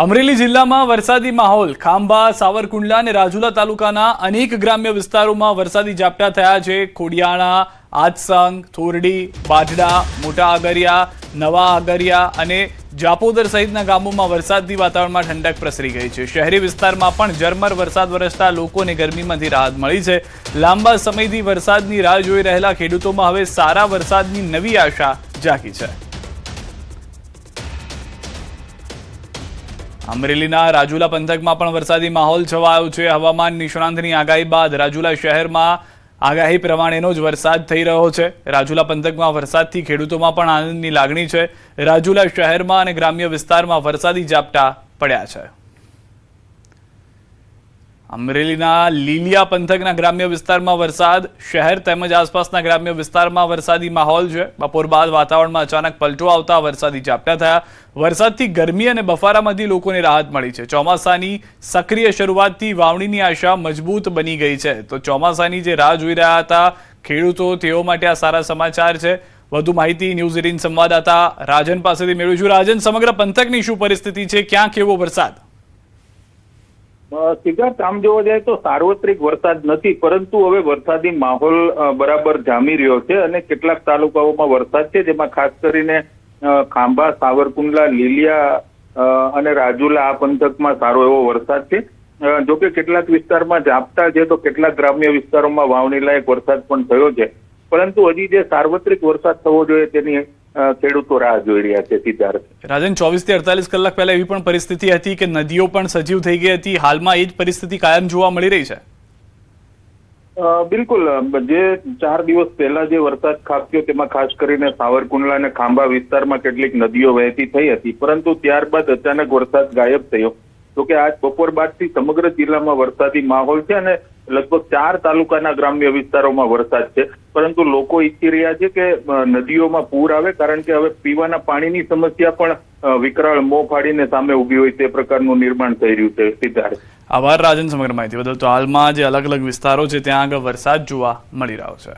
અમરેલી જિલ્લામાં વરસાદી માહોલ ખાંભા, સાવરકુંડલા અને રાજુલા તાલુકાના અનેક ગ્રામ્ય વિસ્તારોમાં વરસાદી ઝાપટા થયા છે। ખોડિયાણા, આદસંગ, થોરડી, બાઢડા, મોટા આગરિયા, નવા આગરિયા અને જાપોદર સહિતના ગામોમાં વરસાદી વાતાવરણમાં ઠંડક પ્રસરી ગઈ છે। શહેરી વિસ્તારમાં પણ ઝરમર વરસાદ વરસતા લોકોને ગરમીમાંથી રાહત મળી છે। લાંબા સમયથી વરસાદની રાહ જોઈ રહેલા ખેડૂતોમાં હવે સારા વરસાદની નવી આશા જાગી છે। અમરેલીના રાજુલા પંથકમાં પણ વરસાદી માહોલ છવાયો છે। હવામાન નિષ્ણાંતની આગાહી બાદ રાજુલા શહેરમાં આગાહી પ્રમાણેનો જ વરસાદ થઈ રહ્યો છે। રાજુલા પંથકમાં વરસાદથી ખેડૂતોમાં પણ આનંદની લાગણી છે। રાજુલા શહેરમાં અને ગ્રામ્ય વિસ્તારમાં વરસાદી ઝાપટા પડ્યા છે। અમરેલીના લીલિયા પંથકના ગ્રામ્ય વિસ્તારમાં વરસાદ, શહેર તેમજ આસપાસના ગ્રામ્ય વિસ્તારમાં વરસાદી માહોલ છે। બપોર બાદ વાતાવરણમાં અચાનક પલટો આવતા વરસાદી ઝાપટા થયા। વરસાદથી ગરમી અને બફારામાંથી લોકોને રાહત મળી છે। ચોમાસાની સક્રિય શરૂઆતથી વાવણીની આશા મજબૂત બની ગઈ છે। તો ચોમાસાની જે રાહ જોઈ રહ્યા હતા ખેડૂતો, તેઓ માટે આ સારા સમાચાર છે। વધુ માહિતી ન્યૂઝ 18 સંવાદદાતા રાજન પાસેથી મેળવીશું। રાજન, સમગ્ર પંથકની શું પરિસ્થિતિ છે? ક્યાં કેવો વરસાદ? સિદ્ધાર્થ, આમ જોવા જાય તો સાર્વત્રિક વરસાદ નથી, પરંતુ હવે વરસાદી માહોલ બરાબર જામી રહ્યો છે અને કેટલાક તાલુકાઓમાં વરસાદ છે, જેમાં ખાસ કરીને ખાંભા, સાવરકુંડલા, લીલિયા અને રાજુલા આ પંથકમાં સારો એવો વરસાદ છે। જોકે કેટલાક વિસ્તારમાં ઝાપટા છે, તો કેટલાક ગ્રામ્ય વિસ્તારોમાં વાવણી લાયક વરસાદ પણ થયો છે, પરંતુ હજી જે સાર્વત્રિક વરસાદ થવો જોઈએ તેની ખેડૂતો રાહ જોઈ રહ્યા છે। સિદ્ધાર્થ, રાજન, 24 થી 48 કલાક પહેલા એવી પણ પરિસ્થિતિ હતી કે નદીઓ પણ સજીવ થઈ ગઈ હતી। હાલમાં એ જ પરિસ્થિતિ કાયમ જોવા મળી રહી છે? બિલકુલ, જે 4 દિવસ પહેલા જે વરસાદ ખાબક્યો તેમાં ખાસ કરીને સાવરકુંડલા અને ખાંભા વિસ્તારમાં કેટલીક નદીઓ વહેતી થઈ હતી, પરંતુ ત્યારબાદ અચાનક વરસાદ ગાયબ થયો। તો કે આજ બપોર બાદથી સમગ્ર જિલ્લામાં વરસાદી માહોલ છે અને લગભગ 4 તાલુકાના ગ્રામ્ય વિસ્તારોમાં વરસાદ છે, પરંતુ લોકો ઈચ્છી રહ્યા છે કે નદીઓમાં પૂર આવે, કારણ કે હવે પીવાના પાણીની સમસ્યા પણ વિકરાળ મોં ફાડીને સામે ઉભી હોય તે પ્રકારનું નિર્માણ થઈ રહ્યું છે। સિદ્ધાર્થ, આભાર રાજન સમગ્ર માહિતી બદલ। તો હાલમાં જે અલગ અલગ વિસ્તારો છે ત્યાં આગળ વરસાદ જોવા મળી રહ્યો છે।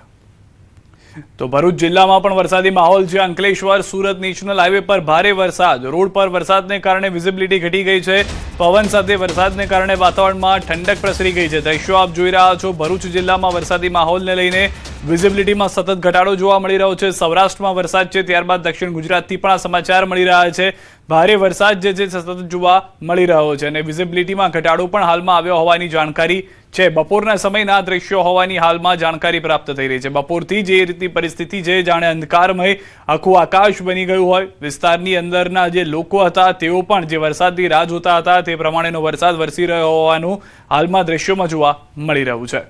તો ભરૂચ જિલ્લામાં પણ વરસાદી માહોલ છે। અંકલેશ્વર સુરત નેશનલ હાઈવે પર ભારે વરસાદ, રોડ પર વરસાદને કારણે વિઝિબિલિટી ઘટી ગઈ છે। પવન સાથે વરસાદને કારણે વાતાવરણમાં ઠંડક પ્રસરી ગઈ છે। દ્રશ્યો આપ જોઈ રહ્યા છો। ભરૂચ જિલ્લામાં વરસાદી માહોલને લઈને વિઝિબિલિટીમાં સતત ઘટાડો જોવા મળી રહ્યો છે। સૌરાષ્ટ્રમાં વરસાદ છે, ત્યારબાદ દક્ષિણ ગુજરાતથી પણ આ સમાચાર મળી રહ્યા છે। ભારે વરસાદ જે છે સતત જોવા મળી રહ્યો છે અને વિઝિબિલિટીમાં ઘટાડો પણ હાલમાં આવ્યો હોવાની જાણકારી છે। બપોરના સમયના દ્રશ્યો હોવાની હાલમાં જાણકારી પ્રાપ્ત થઈ રહી છે। બપોરથી જે રીતની પરિસ્થિતિ છે, જાણે અંધકારમય આખું આકાશ બની ગયું હોય। વિસ્તારની અંદરના જે લોકો હતા તેઓ પણ જે વરસાદની રાહ જોતા હતા તે પ્રમાણેનો વરસાદ વરસી રહ્યો હોવાનું હાલમાં દ્રશ્યોમાં જોવા મળી રહ્યું છે।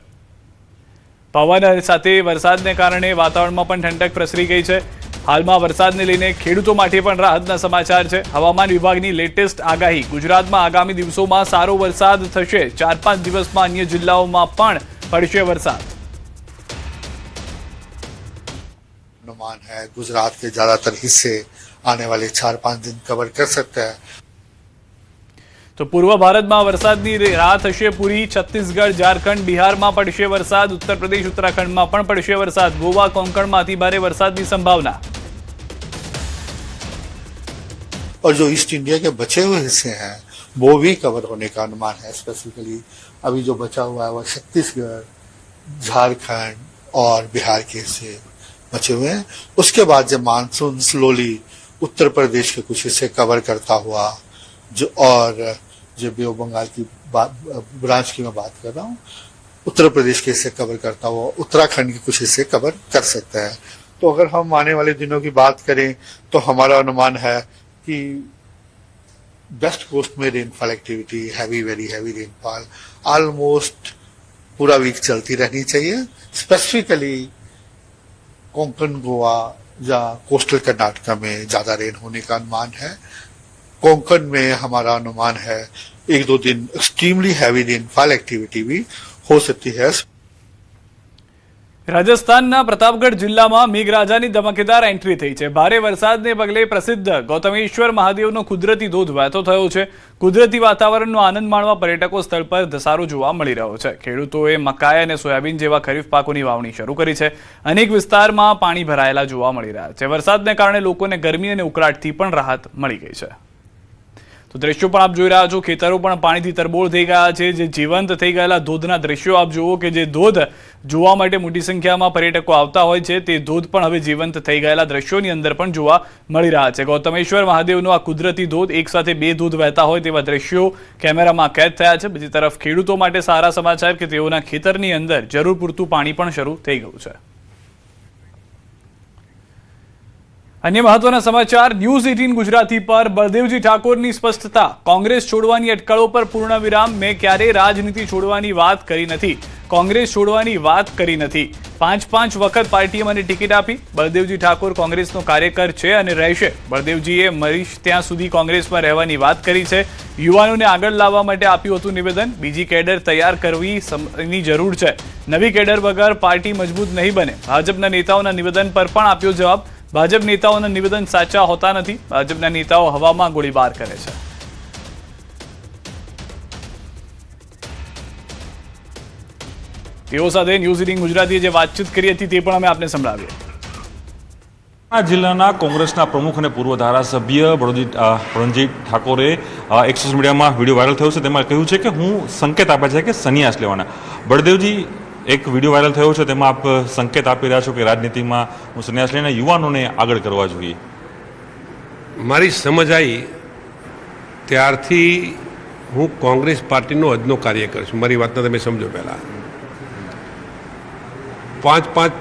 પવન સાથે વરસાદને કારણે વાતાવરણમાં પણ ઠંડક પ્રસરી ગઈ છે। હાલમાં વરસાદને લઈને ખેડૂતો માટે પણ રાહતના સમાચાર છે। હવામાન વિભાગની લેટેસ્ટ આગાહી, ગુજરાતમાં આગામી દિવસોમાં સારો વરસાદ થશે। 4-5 દિવસમાં અન્ય જિલ્લાઓમાં પણ પડશે વરસાદ। अनुमान है गुजरात के ज्यादातर हिस्से आने वाले 4-5 दिन कवर कर सकता है। તો પૂર્વ ભારતમાં વરસાદની રાહ થશે પૂરી। છત્તીસગઢ, ઝારખંડ, બિહારમાં પડશે વરસાદ। ઉત્તર પ્રદેશ, ઉત્તરાખંડમાં પણ પડશે વરસાદ। ગોવા, કોંકણમાં અતિ ભારે વરસાદની સંભાવના। और जो ईस्ट इंडिया के बचे हुए हिस्से हैं वो भी कवर होने का अनुमान है। स्पेसिफिकली अभी जो बचा हुआ है वो छत्तीसगढ़, झारखंड और बिहार के हिस्से बचे हुए हैं। उसके बाद जब मानसून स्लोली उत्तर प्रदेश के कुछ हिस्से कवर करता हुआ, जो और जो बे ऑफ बंगाल की ब्रांच की मैं बात कर रहा हूँ, उत्तर प्रदेश के हिस्से कवर करता हुआ उत्तराखंड के कुछ हिस्से कवर कर सकता है। तो अगर हम आने वाले दिनों की बात करें तो हमारा अनुमान है कि वेस्ट कोस्ट में rainfall activity, very heavy rainfall almost पूरा वीक चलती रहनी चाहिए। स्पेसिफिकली कोंकण, गोवा या कोस्टल कर्नाटका में ज्यादा रेन होने का अनुमान है। कोंकण में हमारा अनुमान है 1-2 दिन एक्सट्रीमली हैवी रेनफॉल एक्टिविटी भी हो सकती है। રાજસ્થાનના પ્રતાપગઢ જિલ્લામાં મેઘરાજાની ધમાકેદાર એન્ટ્રી થઈ છે। ભારે વરસાદને પગલે પ્રસિદ્ધ ગૌતમેશ્વર મહાદેવનો કુદરતી ધોધ વહેતો થયો છે। કુદરતી વાતાવરણનો આનંદ માણવા પર્યટકો સ્થળ પર ધસારો જોવા મળી રહ્યો છે। ખેડૂતોએ મકાઈ અને સોયાબીન જેવા ખરીફ પાકોની વાવણી શરૂ કરી છે। અનેક વિસ્તારમાં પાણી ભરાયેલા જોવા મળી રહ્યા છે। વરસાદને કારણે લોકોને ગરમી અને ઉકળાટથી પણ રાહત મળી ગઈ છે। તો દ્રશ્યો પણ આપ જોઈ રહ્યા છો, ખેતરો પણ પાણીથી તરબોળ થઈ ગયા છે. જે જીવંત થઈ ગયેલા ધોધના દ્રશ્યો આપ જુઓ કે જે ધોધ જોવા માટે મોટી સંખ્યામાં પર્યટકો આવતા હોય છે, તે ધોધ પણ હવે જીવંત થઈ ગયેલા દ્રશ્યોની અંદર પણ જોવા મળી રહ્યા છે. ગૌતમેશ્વર મહાદેવનો આ કુદરતી ધોધ, એક સાથે 2 ધોધ વહેતા હોય તેવા દ્રશ્યો કેમેરામાં કેદ થયા છે. બીજી તરફ ખેડૂતો માટે સારા સમાચાર કે તેઓના ખેતરની અંદર જરૂર પૂરતું પાણી પણ શરૂ થઈ ગયું છે. અન્ય મહત્વના સમાચાર ન્યૂઝ 18 ગુજરાતી પર બળદેવજી ઠાકોરની સ્પષ્ટતા. કોંગ્રેસ છોડવાની અટકળો પર પૂર્ણ વિરામ. મેં ક્યારેય રાજનીતિ છોડવાની વાત કરી નથી, કોંગ્રેસ છોડવાની વાત કરી નથી. 5 વખત પાર્ટીએ મને ટિકિટ આપી. બળદેવજી ઠાકોર કોંગ્રેસનો કાર્યકર છે અને રહેશે. બળદેવજીએ મરીશ ત્યાં સુધી કોંગ્રેસમાં રહેવાની વાત કરી છે. યુવાનોને આગળ લાવવા માટે આપ્યું હતું નિવેદન. બીજી કેડર તૈયાર કરવીની જરૂર છે. નવી કેડર વગર પાર્ટી મજબૂત નહીં બને. ભાજપના નેતાઓના નિવેદન પર પણ આપ્યો જવાબ. ભાજપ નેતાઓના નિવેદન સાચા હોતા નથી. ભાજપના નેતાઓ હવામાં ગોળીબાર કરે છે. તેઓ સાથે ન્યૂઝ 18 ગુજરાતીએ જે વાતચીત કરી હતી તે પણ અમે આપને સંભળાવીએ. જિલ્લાના કોંગ્રેસના પ્રમુખ અને પૂર્વ ધારાસભ્ય બળવંતજી ઠાકોરે એક સોશિયલ મીડિયામાં વિડીયો વાયરલ થયો છે. તેમાં કહ્યું છે કે હું સંકેત આપે છે કે સંન્યાસ લેવાના. બળદેવજી, એક વિડીયો વાયરલ થયો છે, તેમાં આપ સંકેત આપી રહ્યા છો કે રાજનીતિમાં હું સંન્યાસ લઈને યુવાનોને આગળ કરવા જોઈએ. મારી સમજ આવી ત્યારથી હું કોંગ્રેસ પાર્ટીનો અદનો કાર્યકર છું. મારી વાતને તમે સમજો. પહેલાં 5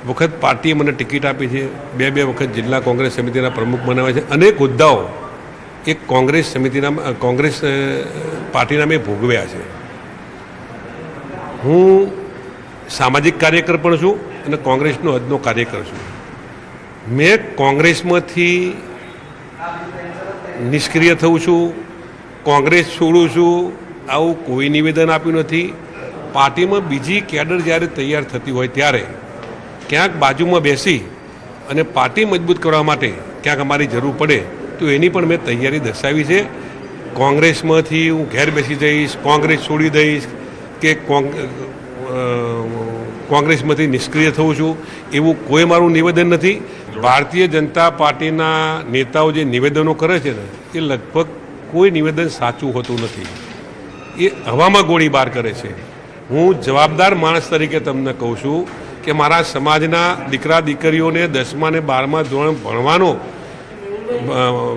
વખત પાર્ટીએ મને ટિકિટ આપી છે. 2 વખત જિલ્લા કોંગ્રેસ સમિતિના પ્રમુખ બનાવ્યા છે. અનેક હોદ્દાઓ એક કોંગ્રેસ સમિતિના કોંગ્રેસ પાર્ટીના મેં ભોગવ્યા છે. હું સામાજિક કાર્યકર પણ છું અને કોંગ્રેસનો અદનો કાર્યકર છું. મેં કોંગ્રેસમાંથી નિષ્ક્રિય થઉં છું, કોંગ્રેસ છોડું છું, આવું કોઈ નિવેદન આપ્યું નથી. પાર્ટીમાં બીજી કેડર જ્યારે તૈયાર થતી હોય ત્યારે ક્યાંક બાજુમાં બેસી અને પાર્ટી મજબૂત કરવા માટે ક્યાંક અમારી જરૂર પડે તો એની પણ મેં તૈયારી દર્શાવી છે. કોંગ્રેસમાંથી હું ઘેર બેસી જઈશ, કોંગ્રેસ છોડી દઈશ કે કોંગ્રેસમાંથી નિષ્ક્રિય થઉં છું, એવું કોઈ મારું નિવેદન નથી. ભારતીય જનતા પાર્ટીના નેતાઓ જે નિવેદનો કરે છે ને, એ લગભગ કોઈ નિવેદન સાચું હોતું નથી. એ હવામાં ગોળીબાર કરે છે. હું જવાબદાર માણસ તરીકે તમને કહું છું કે મારા સમાજના દીકરા દીકરીઓને 10મા અને 12મા ધોરણ ભણવાનો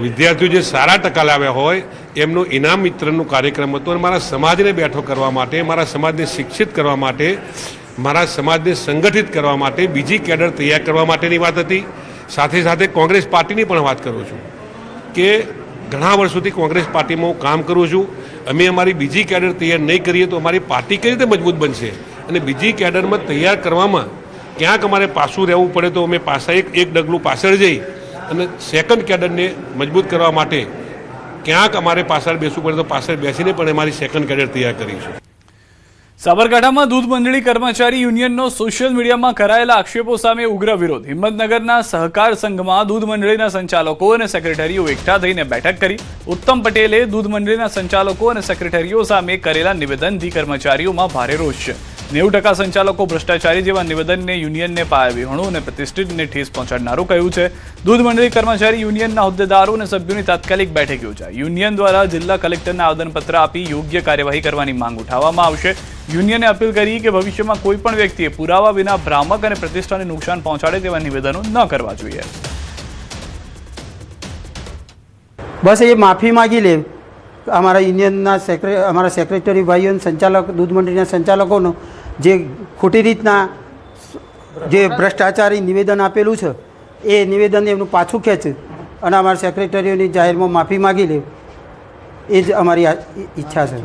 વિદ્યાર્થીઓ જે સારા ટકા લાવ્યા હોય એમનો ઇનામ વિતરણનો કાર્યક્રમ હતો. અને મારા સમાજને બેઠો કરવા માટે, મારા સમાજને શિક્ષિત કરવા માટે, મારા સમાજને સંગઠિત કરવા માટે બીજી કેડર તૈયાર કરવા માટેની વાત હતી. સાથે સાથે કોંગ્રેસ પાર્ટીની પણ વાત કરું છું કે ઘણા વર્ષોથી કોંગ્રેસ પાર્ટીમાં હું કામ કરું છું. અમે અમારી બીજી કેડર તૈયાર નહીં કરીએ તો અમારી પાર્ટી કઈ રીતે મજબૂત બનશે? અને બીજી કેડરમાં તૈયાર કરવામાં ક્યાંક અમારે પાછું રહેવું પડે તો અમે પાછા એક ડગલું પાછળ જઈ અને સેકન્ડ કેડરને મજબૂત કરવા માટે ક્યાંક અમારે પાછળ બેસવું પડે તો પાછળ બેસીને પણ અમારી સેકન્ડ કેડર તૈયાર કરીશું. સાબરકાંઠામાં દૂધ મંડળી કર્મચારી યુનિયનનો સોશિયલ મીડિયામાં કરાયેલા આક્ષેપો સામે ઉગ્ર વિરોધ. હિંમતનગરના સહકાર સંઘમાં દૂધ મંડળીના સંચાલકો અને સેક્રેટરીઓ એકઠા થઈને બેઠક કરી. ઉત્તમ પટેલે દૂધ મંડળીના સંચાલકો અને સેક્રેટરીઓ સામે કરેલા નિવેદનથી કર્મચારીઓમાં ભારે રોષ છે. 90% સંચાલકો ભ્રષ્ટાચારી જેવા નિવેદનને યુનિયનને પાયાવિહોણું અને પ્રતિષ્ઠિતને ઠેસ પહોંચાડનારું કહ્યું છે. દૂધ મંડળી કર્મચારી યુનિયનના હોદ્દેદારો અને સભ્યોની તાત્કાલિક બેઠક યોજાઈ. યુનિયન દ્વારા જિલ્લા કલેક્ટરને આવેદનપત્ર આપી યોગ્ય કાર્યવાહી કરવાની માંગ ઉઠાવવામાં આવશે. યુનિયને અપીલ કરી કે ભવિષ્યમાં કોઈ પણ વ્યક્તિએ પુરાવા વિના ભ્રામક અને પ્રતિષ્ઠાને નુકસાન પહોંચાડે તેવા નિવેદનો ન કરવા જોઈએ. બસ એ માફી માગી લે. અમારા યુનિયનના અમારા સેક્રેટરી ભાઈઓ, સંચાલક, દૂધ મંડળીના સંચાલકોનો જે ખોટી રીતના જે ભ્રષ્ટાચારી નિવેદન આપેલું છે એ નિવેદન એમનું પાછું ખેંચે અને અમારા સેક્રેટરીઓની જાહેરમાં માફી માગી લે, એ જ અમારી ઈચ્છા છે.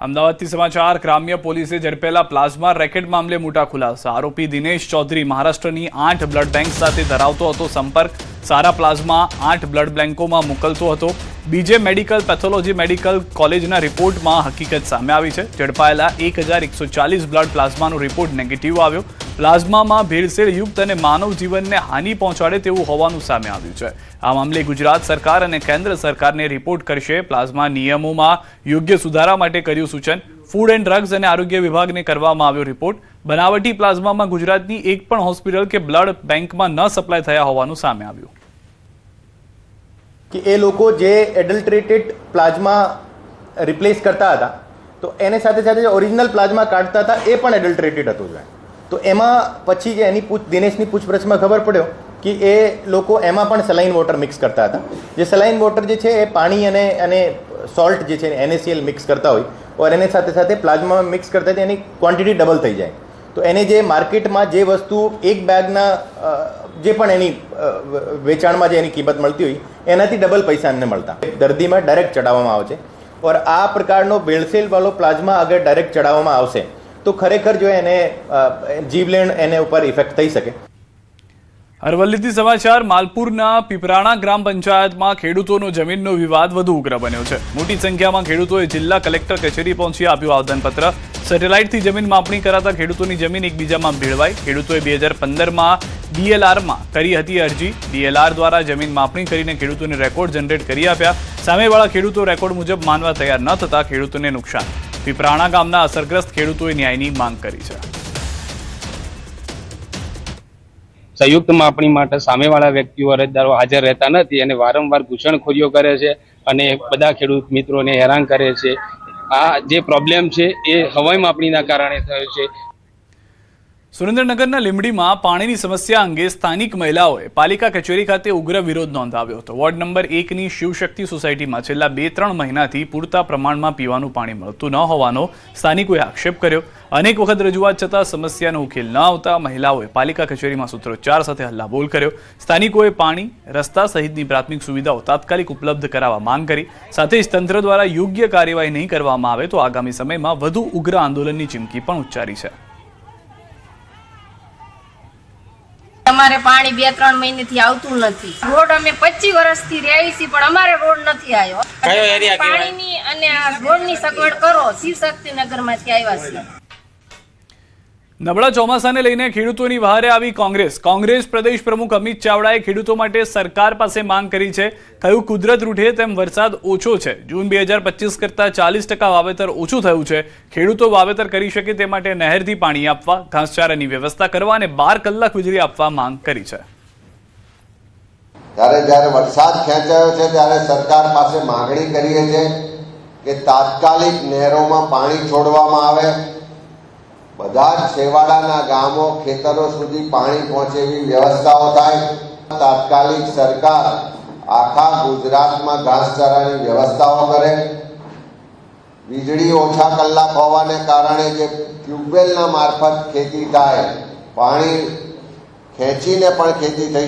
અમદાવાદથી સમાચાર. ગ્રામ્ય પોલીસે ઝડપેલા પ્લાઝમા રેકેટ મામલે મોટા ખુલાસા. આરોપી દિનેશ ચૌધરી મહારાષ્ટ્રની 8 બ્લડ બેંક સાથે ધરાવતો હતો સંપર્ક. સારા પ્લાઝમા 8 બ્લડ બેંકોમાં મોકલતો હતો. બીજે મેડિકલ પેથોલોજી મેડિકલ કોલેજના રિપોર્ટમાં હકીકત સામે આવી છે. ઝડપાયેલા 1140 બ્લડ પ્લાઝમાનો રિપોર્ટ નેગેટિવ આવ્યો. પ્લાઝમામાં ભેળસેળ યુક્ત અને માનવ જીવનને હાનિ પહોંચાડે તેવું હોવાનું સામે આવ્યું છે. આ મામલે ગુજરાત સરકાર અને કેન્દ્ર સરકારને રિપોર્ટ કરશે. પ્લાઝમા નિયમોમાં યોગ્ય સુધારા માટે કર્યું સૂચન. ફૂડ એન્ડ ડ્રગ્સ અને આરોગ્ય વિભાગને કરવામાં આવ્યો રિપોર્ટ. બનાવટી પ્લાઝમામાં ગુજરાતની એક પણ હોસ્પિટલ કે બ્લડ બેંકમાં ન સપ્લાય થયા હોવાનું સામે આવ્યું. કે એ લોકો જે એડલ્ટરેટેડ પ્લાઝમા રિપ્લેસ કરતા હતા તો એને સાથે સાથે જે ઓરિજિનલ પ્લાઝમા કાઢતા હતા એ પણ એડલ્ટરેટેડ હતો જોઈએ. તો એમાં પછી જે એની દિનેશની પૂછપરછમાં ખબર પડ્યો કે એ લોકો એમાં પણ સલાઇન વોટર મિક્સ કરતા હતા. જે સલાઇન વોટર જે છે એ પાણી અને સોલ્ટ જે છે NaCl મિક્સ કરતા હોય ઓર એની સાથે સાથે પ્લાઝમામાં મિક્સ કરતા એની ક્વોન્ટિટી ડબલ થઈ જાય. તો એને જે માર્કેટમાં જે વસ્તુ એક બેગના જે પણ એની વેચાણમાં જે એની કિંમત મળતી હોય એનાથી ડબલ પૈસા એમને મળતા. દર્દીમાં ડાયરેક્ટ ચડાવવામાં આવે છે ઓર આ પ્રકારનો ભેળસેળવાળો પ્લાઝમા અગર ડાયરેક્ટ ચડાવવામાં આવશે તો ખરેખર જો એને જીવલેણ એને ઉપર ઇફેક્ટ થઈ શકે. અરવલ્લીથી સમાચાર. માલપુરના પીપરાણા ગ્રામ પંચાયતમાં ખેડૂતોનો જમીનનો વિવાદ વધુ ઉગ્ર બન્યો છે. મોટી સંખ્યામાં ખેડૂતોએ જિલ્લા કલેક્ટર કચેરી પહોંચી આપ્યું આવેદનપત્ર. સેટેલાઇટથી જમીન માપણી કરાતા ખેડૂતોની જમીન એકબીજામાં ભેળવાઈ. ખેડૂતોએ 2015માં DLRમાં કરી હતી અરજી. DLR દ્વારા જમીન માપણી કરીને ખેડૂતોને રેકોર્ડ જનરેટ કરી આપ્યા. સામેવાળા ખેડૂતો રેકોર્ડ મુજબ માનવા તૈયાર ન થતા ખેડૂતોને નુકસાન. પીપરાણા ગામના અસરગ્રસ્ત ખેડૂતોએ ન્યાયની માંગ કરી છે. સંયુક્ત માપણી માટે સામેવાળા વ્યક્તિઓ અરજદારો હાજર રહેતા નથી અને વારંવાર ઘૂસણખોરીઓ કરે છે અને બધા ખેડૂત મિત્રોને હેરાન કરે છે. આ જે પ્રોબ્લેમ છે એ હવાઈ માપણીના કારણે થયો છે. સુરેન્દ્રનગરના લીંબડીમાં પાણીની સમસ્યા અંગે સ્થાનિક મહિલાઓએ પાલિકા કચેરી ખાતે ઉગ્ર વિરોધ નોંધાવ્યો હતો. વોર્ડ નંબર 1ની શિવશક્તિ સોસાયટીમાં છેલ્લા 2-3 મહિનાથી પૂરતા પ્રમાણમાં પીવાનું પાણી મળતું ન હોવાનો સ્થાનિકોએ આક્ષેપ કર્યો. અનેક વખત રજૂઆત છતાં સમસ્યાનો ઉકેલ ન આવતા મહિલાઓએ પાલિકા કચેરીમાં સૂત્રોચ્ચાર સાથે હલ્લાબોલ કર્યો. સ્થાનિકોએ પાણી, રસ્તા સહિતની પ્રાથમિક સુવિધાઓ તાત્કાલિક ઉપલબ્ધ કરાવવા માંગ કરી. સાથે જ તંત્ર દ્વારા યોગ્ય કાર્યવાહી નહીં કરવામાં આવે તો આગામી સમયમાં વધુ ઉગ્ર આંદોલનની ચીમકી પણ ઉચ્ચારી છે. અમારે પાણી 2-3 મહિનેથી આવતું નથી. રોડ અમે 25 વર્ષથી રહી છીએ પણ અમારે રોડ નથી આવ્યો. કયો એરિયા પાણીની અને આ રોડની સગવડ કરો. શિવશક્તિનગરમાંથી આવ્યા છીએ. નબળા ચોમાસાને લઈને ખેડૂતોની વહારે આવી કોંગ્રેસ પ્રદેશ પ્રમુખ અમિત ચાવડાએ ખેડૂતો માટે સરકાર પાસે માંગ કરી છે. કહ્યું, કુદરત રૂઠે તેમ વરસાદ ઓછો છે. જૂન 2025 કરતાં 40% વાવેતર ઓછું થયું છે. ખેડૂતો વાવેતર કરી શકે તે માટે નહેરથી પાણી આપવા, ઘાસચારાની વ્યવસ્થા કરવા અને 12 કલાક વીજળી આપવા માંગ કરી છે. જ્યારે વરસાદ ખેંચાયો છે ત્યારે સરકાર પાસે માંગણી કરીએ છીએ કે તાત્કાલિક નહેરોમાં પાણી છોડવામાં આવે. બધા જ છેવાડાના ગામો, ખેતરો સુધી પાણી પહોંચે એવી વ્યવસ્થાઓ થાય. તાત્કાલિક સરકાર આખા ગુજરાતમાં ઘાસચારાની વ્યવસ્થાઓ કરે. વીજળી ઓછા કલાક હોવાને કારણે જે ટ્યુબવેલના મારફત ખેતી થાય, પાણી ખેંચીને પણ ખેતી થઈ